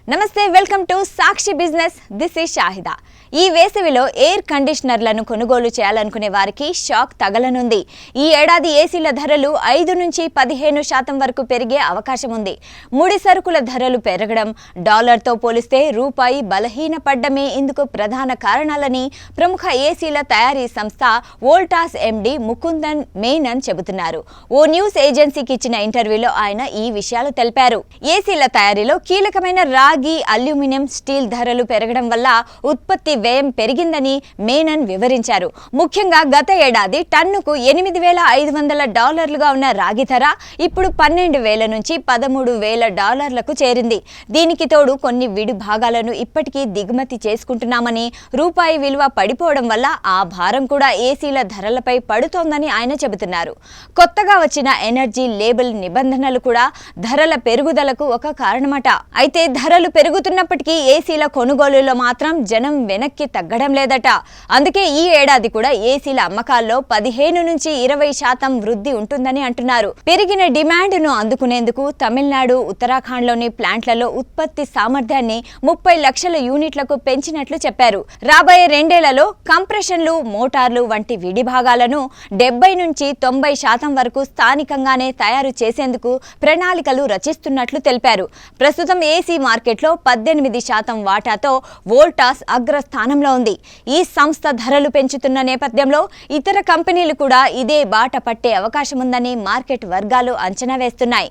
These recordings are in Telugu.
నమస్తే welcome to Sakshi business this is Shahida ఈ వేసవిలో ఎయిర్ కండిషనర్లను కొనుగోలు చేయాలనుకునే వారికి షాక్ తగలనుంది ఈ ఏడాది ఏసీల ధరలు 5 నుంచి 15% వరకు పెరిగే అవకాశం ఉంది ముడి సరుకుల ధరలు పెరగడం డాలర్తో పోలిస్తే రూపాయి బలహీనపడ్డమే ఇందుకు ప్రధాన కారణాలని ప్రముఖ ఏసీల తయారీ సంస్థ వోల్టాస్ ఎండి ముకుందన్ మేనన్ చెబుతున్నారు ఓ న్యూస్ ఏజెన్సీకి ఇచ్చిన ఇంటర్వ్యూలో ఆయన ఈ విషయాలు తెలిపారు ఏసీల తయారీలో కీలకమైన రాగి అల్యూమినియం స్టీల్ ధరలు పెరగడం వల్ల ఉత్పత్తి వ్యయం పెరిగిందని మేనన్ వివరించారు ముఖ్యంగా గత ఏడాది టన్నుకు $8,500గా ఉన్న రాగి ధర ఇప్పుడు $12,000 నుంచి $13,000లకు చేరింది దీనికి తోడు కొన్ని విడి భాగాలను ఇప్పటికీ దిగుమతి చేసుకుంటున్నామని రూపాయి విలువ పడిపోవడం వల్ల ఆ భారం కూడా ఏసీల ధరలపై పడుతోందని ఆయన చెబుతున్నారు కొత్తగా వచ్చిన ఎనర్జీ లేబుల్ నిబంధనలు కూడా ధరల పెరుగుదలకు ఒక కారణమట అయితే ధరలు పెరుగుతున్నప్పటికీ ఏసీల కొనుగోలులో మాత్రం జనం వెనక్కి తగ్గడం లేదట అందుకే ఈ ఏడాది కూడా ఏసీల అమ్మకాల్లో 15 నుంచి 20% వృద్ధి ఉంటుందని అంటున్నారు పెరిగిన డిమాండ్ను అందుకునేందుకు తమిళనాడు ఉత్తరాఖండ్లోని ప్లాంట్లలో ఉత్పత్తి సామర్థ్యాన్ని 30 లక్షల యూనిట్లకు పెంచినట్లు చెప్పారు రాబోయే 2 ఏళ్లలో కంప్రెషన్లు మోటార్లు వంటి విడి భాగాలను 70 నుంచి 90% వరకు స్థానికంగానే తయారు చేసేందుకు ప్రణాళికలు రచిస్తున్నట్లు తెలిపారు ప్రస్తుతం ఏసీ మార్కెట్లో 18% వాటాతో వోల్టాస్ అగ్రస్థానంలో ఉంది ఈ సంస్థ ధరలు పెంచుతున్న నేపథ్యంలో ఇతర కంపెనీలు కూడా ఇదే బాట పట్టే అవకాశం ఉందని మార్కెట్ వర్గాలు అంచనా వేస్తున్నాయి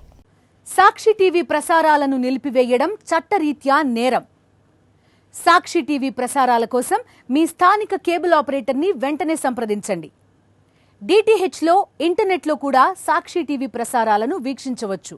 సాక్షి టీవీ ప్రసారాలను నిలిపివేయడం చట్టరీత్యా నేరం సాక్షి టీవీ ప్రసారాల కోసం మీ స్థానిక కేబుల్ ఆపరేటర్ని వెంటనే సంప్రదించండి డిటిహెచ్లో ఇంటర్నెట్లో కూడా సాక్షి టీవీ ప్రసారాలను వీక్షించవచ్చు